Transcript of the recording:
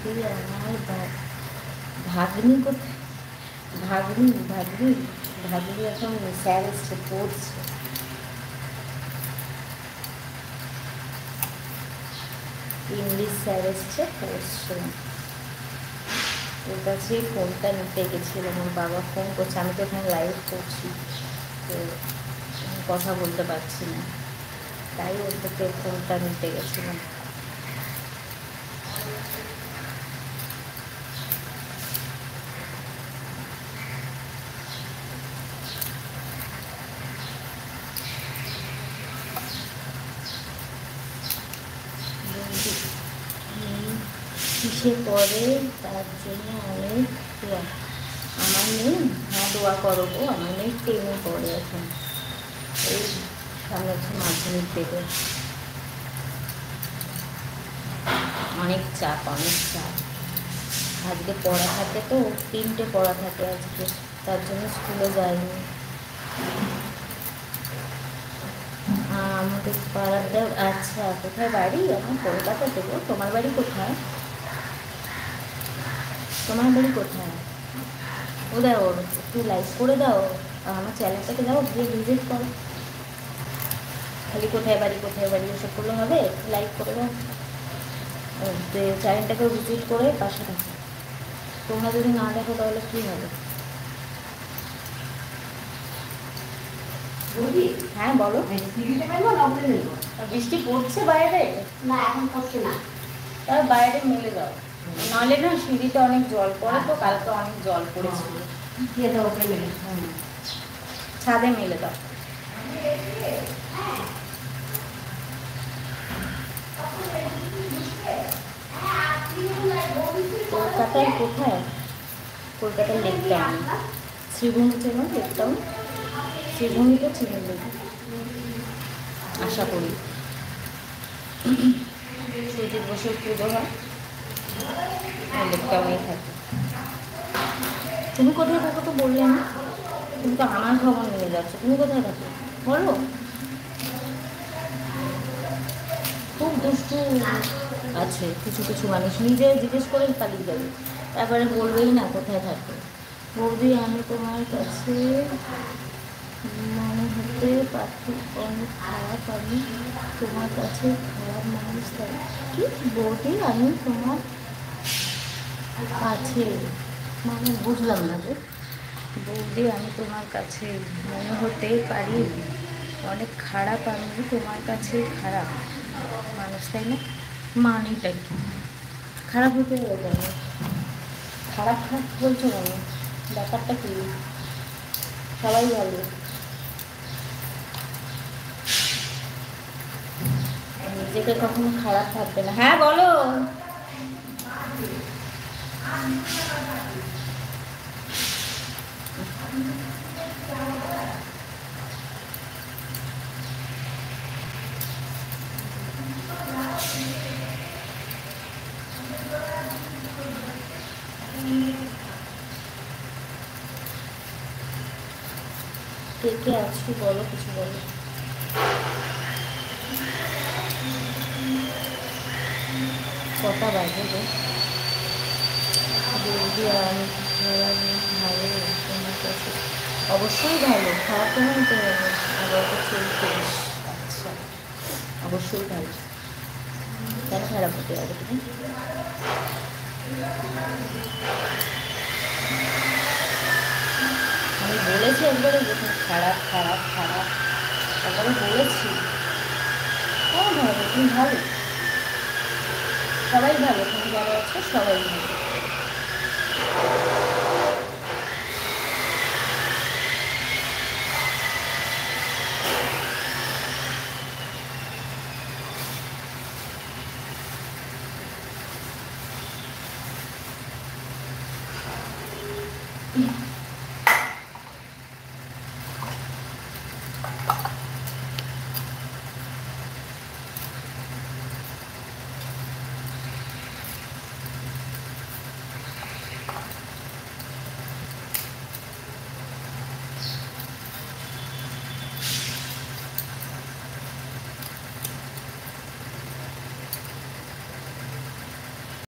আমার ভাগ্নি কোথায়? ভাগ্নি ভাগ্নি ভাগ্নি এখন স্যার এসছে, পড়ছে। ইংলিশ স্যার এসছে, পড়ছে। ওর কাছে ফোনটা নিতে গেছিলাম, ওর বাবা ফোন করছে, আমি তো এখানে লাইভ করছি, তো কথা বলতে পারছি না, তাই ওর থেকে ফোনটা নিতে গেছিলাম। কিসে পড়ে তার জন্য অনেক দোয়া। আমার মেয়ে, হ্যাঁ দোয়া করো গো, আমার মেয়ে 10-এ পড়ে এখন, এই সামনে হচ্ছে মাধ্যমিক দেবে। অনেক চাপ, অনেক চাপ। আজকে পড়া থাকে তো, 3টে পড়া থাকে আজকে, তার জন্য স্কুলে যায়নি। আমাদের পাড়ার দেব। আচ্ছা, কোথায় বাড়ি? আমার কলকাতা দেবো। তোমার বাড়ি কোথায়? তোমার বাড়ি কোথায়? ও দাও, একটু লাইক করে দাও, আমার চ্যানেলটাকে দাও, গিয়ে ভিজিট করো। খালি কোথায় বাড়ি কোথায় বাড়ি ওসব করলে হবে? লাইক করে দাও, চ্যানেলটাকেও ভিজিট করে পাশে থাকো। তোমরা যদি না দেখো তাহলে কী হবে? হ্যাঁ বলো। বৃষ্টি পড়ছে বাইরে? না, এখন পড়ছে না। তাহলে বাইরে মেলে দাও, নাহলে না সিঁড়িতে অনেক জল পড়ে, তো কালকে অনেক জল পড়েছিল। ছাদে মেলে দাও। কলকাতায় কোথায়? কলকাতার লেক টাউন। শ্রীভূমি চেনো? লেক টাউন শ্রীভূমি তো চিনে দেবে আশা করি। সুজিত বসুর পুজো হয়, লেক টাউনেই থাকে। তুমি কোথায় থাকো তো বললে না? তুমি তো আমার খবর নিয়ে যাচ্ছ, তুমি কোথায় থাকো বলো। খুব দুষ্টু আছে কিছু কিছু মানুষ, নিজে জিজ্ঞেস করে পালিয়ে যাবে, তারপরে বলবেই না কোথায় থাকে। বৌদি, আমি তোমার কাছে মনে হতে পারছি অনেক খারাপ, আমি তোমার কাছে খারাপ মানুষ, তাই কি? বৌদি, আমি তোমার কাছে, মানে বুঝলাম না যে। বৌদি, আমি তোমার কাছে মনে হতে পারি অনেক খারাপ, আমি তোমার কাছে খারাপ মানুষ, তাই না? মানেটা কি? খারাপ হতে হবে কেন? খারাপ খারাপ বলছো কেন? ব্যাপারটা কি? সবাই ভালো, নিজেকে কখনো খারাপ ভাববে না। হ্যাঁ বলো। কে কে আছো বলো, কিছু বলো। কটা বাজে গো? বৌদি, আমি খারাপ ভালো তোমার কাছে? অবশ্যই ভালো, খারাপ কেমন তো হবে? আবার তো চলতে। আচ্ছা, অবশ্যই ভালো, কেন খারাপ হতে হবে তুমি? আমি বলেছি একবারে যে তুমি খারাপ খারাপ খারাপ, একবারে বলেছি। কেমন হবে? তুমি ভালো, সবাই ভালো, তুমি যারা আছো সবাই ভালো।